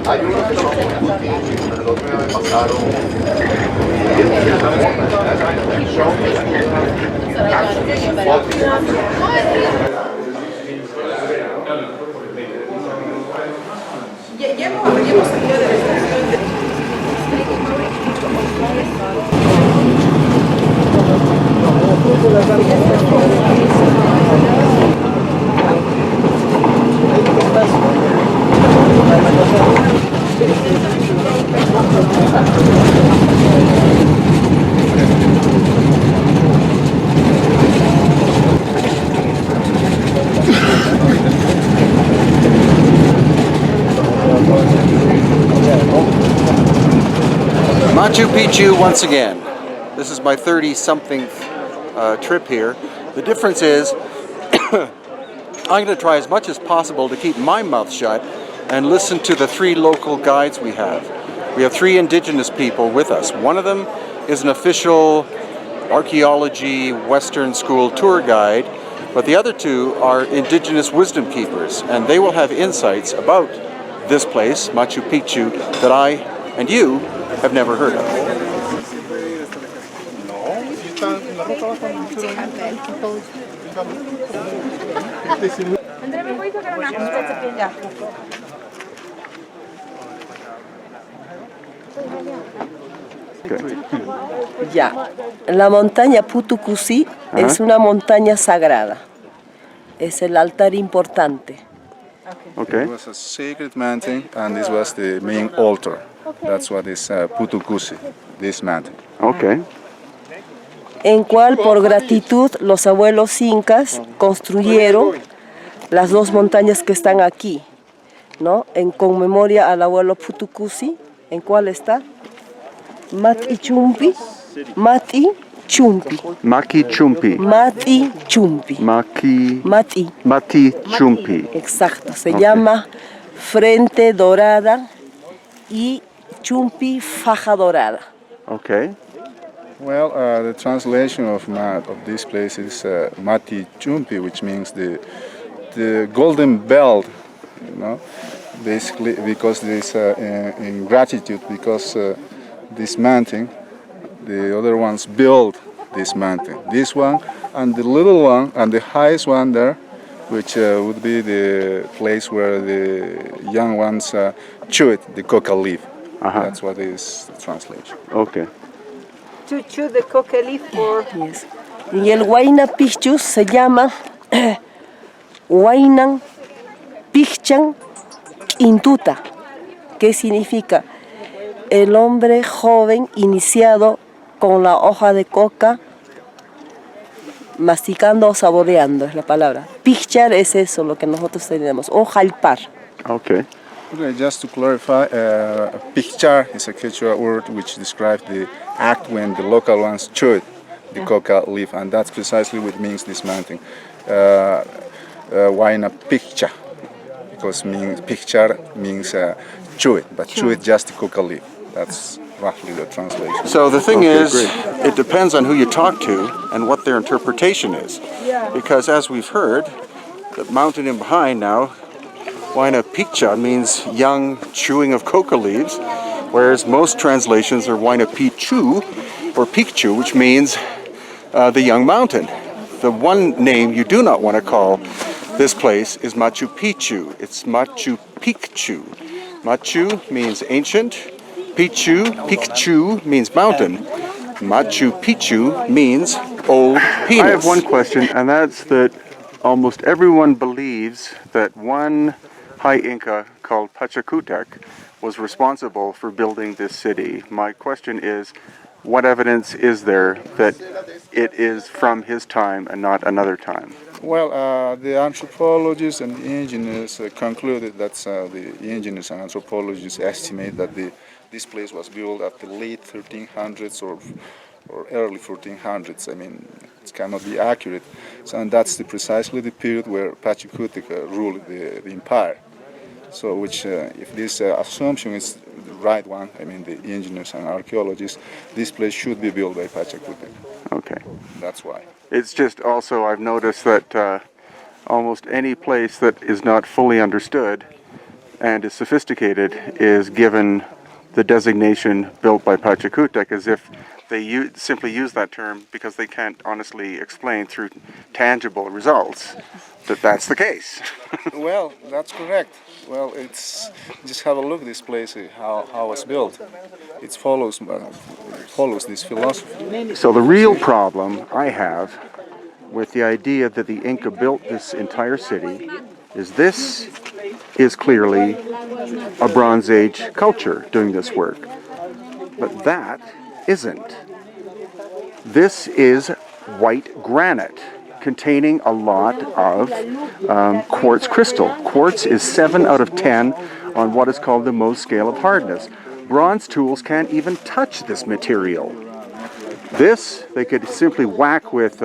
Hay unos que son discutibles, pero la última vez pasaron. Ya hemos salido de la estación de... Machu Picchu once again. This is my 30-something trip here. The difference is I'm going to try as much as possible to keep my mouth shut and listen to the 3 local guides we have. We have 3 indigenous people with us. One of them is an official archaeology Western school tour guide, but the other 2 are indigenous wisdom keepers, and they will have insights about this place, Machu Picchu, that I and you have never heard of. Ya, la montaña Putucusi es una montaña sagrada. Es el altar importante. It was a sacred mountain, and this was the main altar. That's what is Putucusi, this mountain. Okay. En cual, por gratitud, los abuelos incas construyeron las 2 montañas que están aquí, ¿no? En conmemoria al abuelo Putucusi, ¿en cuál está? Mati Chumpi. Mati Chumpi. Maki Chumpi. Mati Chumpi. Mati Chumpi. Exacto, se llama Frente Dorada y Chumpi Faja Dorada. Okay. Well, the translation of this place is Mati Chumpi, which means the golden belt, you know, basically because there's in gratitude because this mountain, the other ones built this mountain. This one and the little one and the highest one there, which would be the place where the young ones chew it, the coca leaf. That's what is the translation. Okay. To chew the coca leaf for... Yes. Y el Huayna Picchu se llama Huaynan Picchan Intuta, que significa el hombre joven iniciado con la hoja de coca, masticando o saboreando, es la palabra. Pichar es eso, lo que nosotros tenemos, o jalpar. Okay. Okay, just to clarify, pichar is a Quechua word which describes the act when the local ones chew the coca leaf, and that's precisely what means this mountain. Huayna Picha, because pichar means chew it, but chew it just the coca leaf. That's roughly the translation. So the thing is, it depends on who you talk to and what their interpretation is. Because as we've heard, the mountain in behind now, Huayna Piccha means young chewing of coca leaves, whereas most translations are Huayna Picchu or Picchu, which means the young mountain. The one name you do not want to call this place is Machu Picchu. It's Machu Picchu. Machu means ancient. Picchu means mountain. Machu Picchu means old penis. I have one question, and that's that almost everyone believes that one high Inca called Pachacutec was responsible for building this city. My question is, what evidence is there that it is from his time and not another time? Well, the anthropologists and the Indigenous concluded that the Indigenous and anthropologists estimate that this place was built at the late 1300s or early 1400s. I mean, it cannot be accurate. So, and that's precisely the period where Pachacutec ruled the empire. So, which, if this assumption is the right one, I mean, the Indigenous and archaeologists, this place should be built by Pachacutec. Okay. That's why. It's just also I've noticed that almost any place that is not fully understood and is sophisticated is given the designation built by Pachacutec, as if they simply use that term because they can't honestly explain through tangible results that that's the case. Well, that's correct. Well, it's just have a look at this place, how it's built. It follows this philosophy. So the real problem I have with the idea that the Inca built this entire city is this is clearly a Bronze Age culture doing this work. But that isn't. This is white granite containing a lot of quartz crystal. Quartz is 7 out of 10 on what is called the Mohs scale of hardness. Bronze tools can't even touch this material. This, they could simply whack with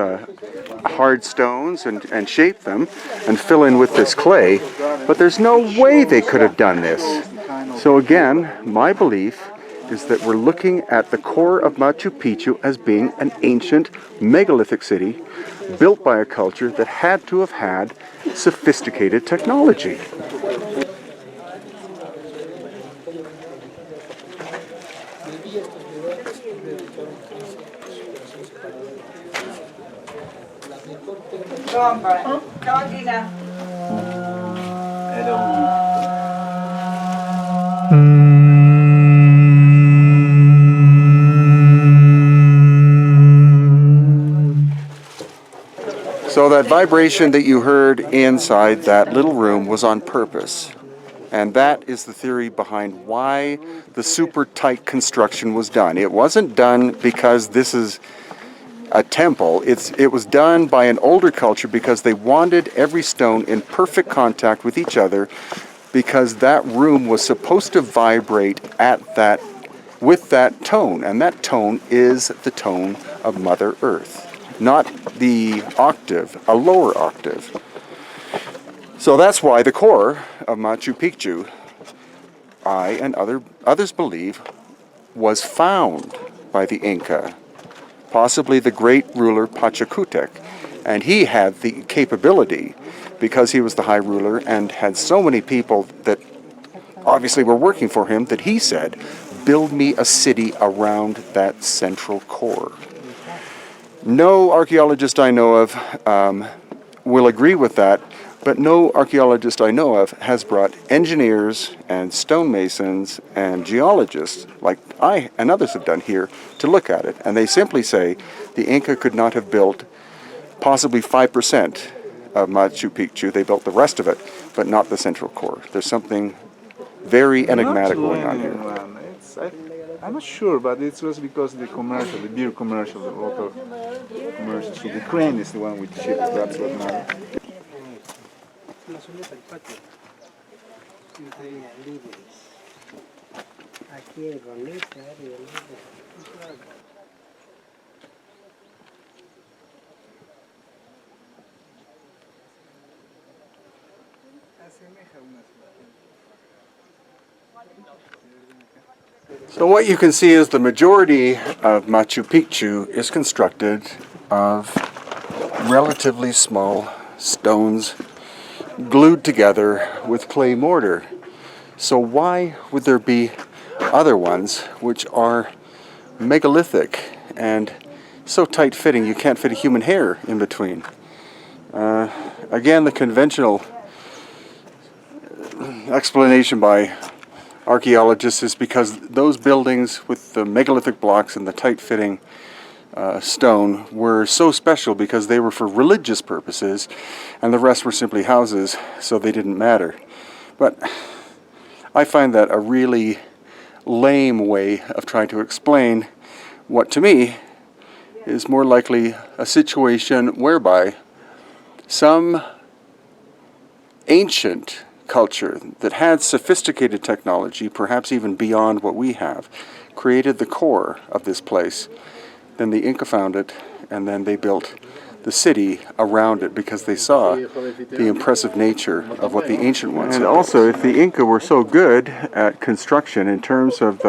hard stones and shape them and fill in with this clay, but there's no way they could have done this. So again, my belief is that we're looking at the core of Machu Picchu as being an ancient megalithic city built by a culture that had to have had sophisticated technology. So that vibration that you heard inside that little room was on purpose. And that is the theory behind why the super tight construction was done. It wasn't done because this is a temple. It was done by an older culture because they wanted every stone in perfect contact with each other, because that room was supposed to vibrate with that tone, and that tone is the tone of Mother Earth, not the octave, a lower octave. So that's why the core of Machu Picchu, I and others believe, was found by the Inca, possibly the great ruler Pachacutec, and he had the capability, because he was the high ruler and had so many people that obviously were working for him, that he said, build me a city around that central core. No archaeologist I know of will agree with that, but no archaeologist I know of has brought engineers and stonemasons and geologists, like I and others have done here, to look at it. And they simply say the Inca could not have built possibly 5% of Machu Picchu. They built the rest of it, but not the central core. There's something very enigmatic going on here. I'm not sure, but it was because the commercial, the beer commercial, the local commercial. So the crane is the one with the ship. That's what matters. So what you can see is the majority of Machu Picchu is constructed of relatively small stones glued together with clay mortar. So why would there be other ones which are megalithic and so tight-fitting you can't fit a human hair in between? Again, the conventional explanation by archaeologists is because those buildings with the megalithic blocks and the tight-fitting stone were so special because they were for religious purposes, and the rest were simply houses, so they didn't matter. But I find that a really lame way of trying to explain what to me is more likely a situation whereby some ancient culture that had sophisticated technology, perhaps even beyond what we have, created the core of this place. Then the Inca found it, and then they built the city around it because they saw the impressive nature of what the ancient ones had. And also, if the Inca were so good at construction in terms of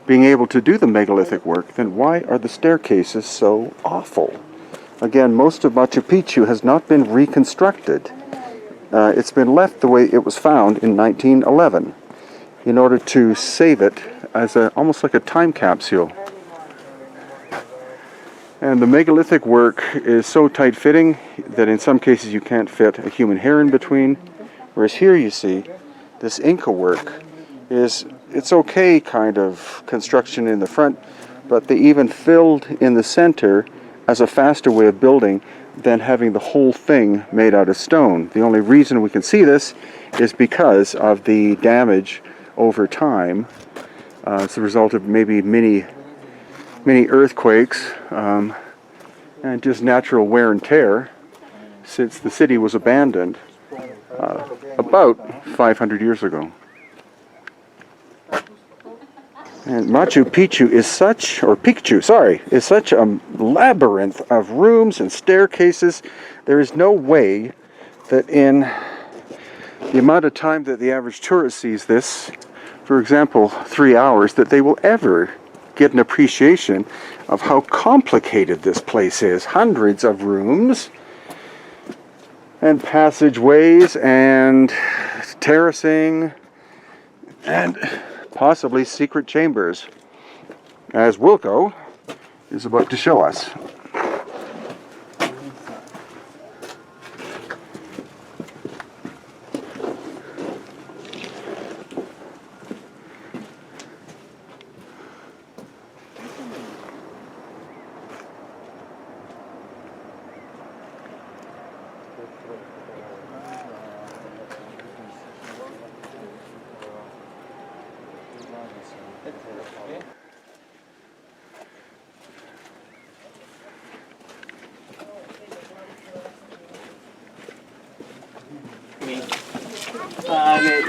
being able to do the megalithic work, then why are the staircases so awful? Again, most of Machu Picchu has not been reconstructed. It's been left the way it was found in 1911 in order to save it as almost like a time capsule. And the megalithic work is so tight-fitting that in some cases you can't fit a human hair in between. Whereas here you see this Inca work it's okay kind of construction in the front, but they even filled in the center as a faster way of building than having the whole thing made out of stone. The only reason we can see this is because of the damage over time as a result of maybe many earthquakes and just natural wear and tear since the city was abandoned about 500 years ago. And Machu Picchu is such a labyrinth of rooms and staircases. There is no way that in the amount of time that the average tourist sees this, for example, 3 hours, that they will ever get an appreciation of how complicated this place is. Hundreds of rooms and passageways and terracing and possibly secret chambers, as Wilco is about to show us.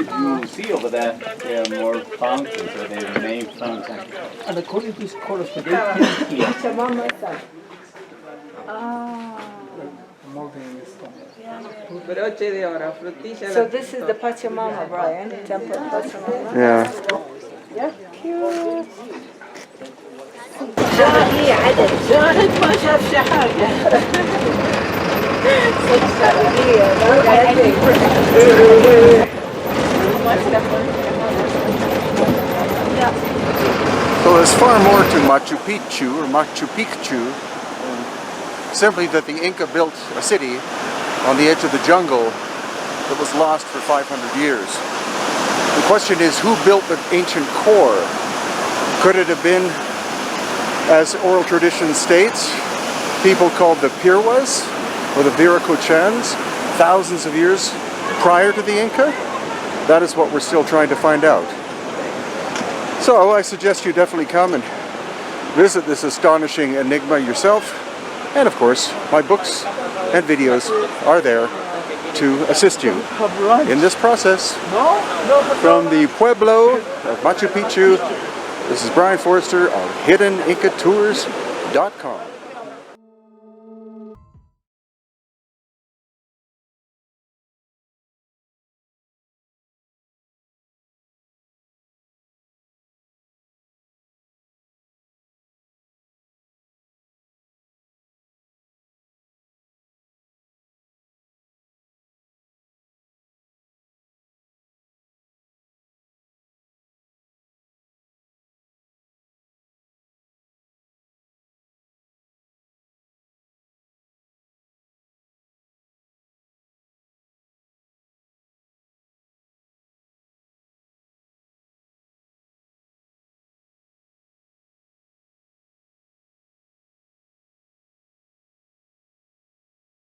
You see over there are more fountains, or the main fountain. And according to scholars, they came here. So this is the Pachamama, Brian. Temple Pachamama. Yeah. Yeah, cute. So there's far more to Machu Picchu, or Machu Picchu, simply that the Inca built a city on the edge of the jungle that was lost for 500 years. The question is, who built the ancient core? Could it have been, as oral tradition states, people called the Pirwas or the Viracochans thousands of years prior to the Inca? That is what we're still trying to find out. So I suggest you definitely come and visit this astonishing enigma yourself. And of course, my books and videos are there to assist you in this process. From the Pueblo of Machu Picchu, this is Brian Forrester of HiddenIncaTours.com.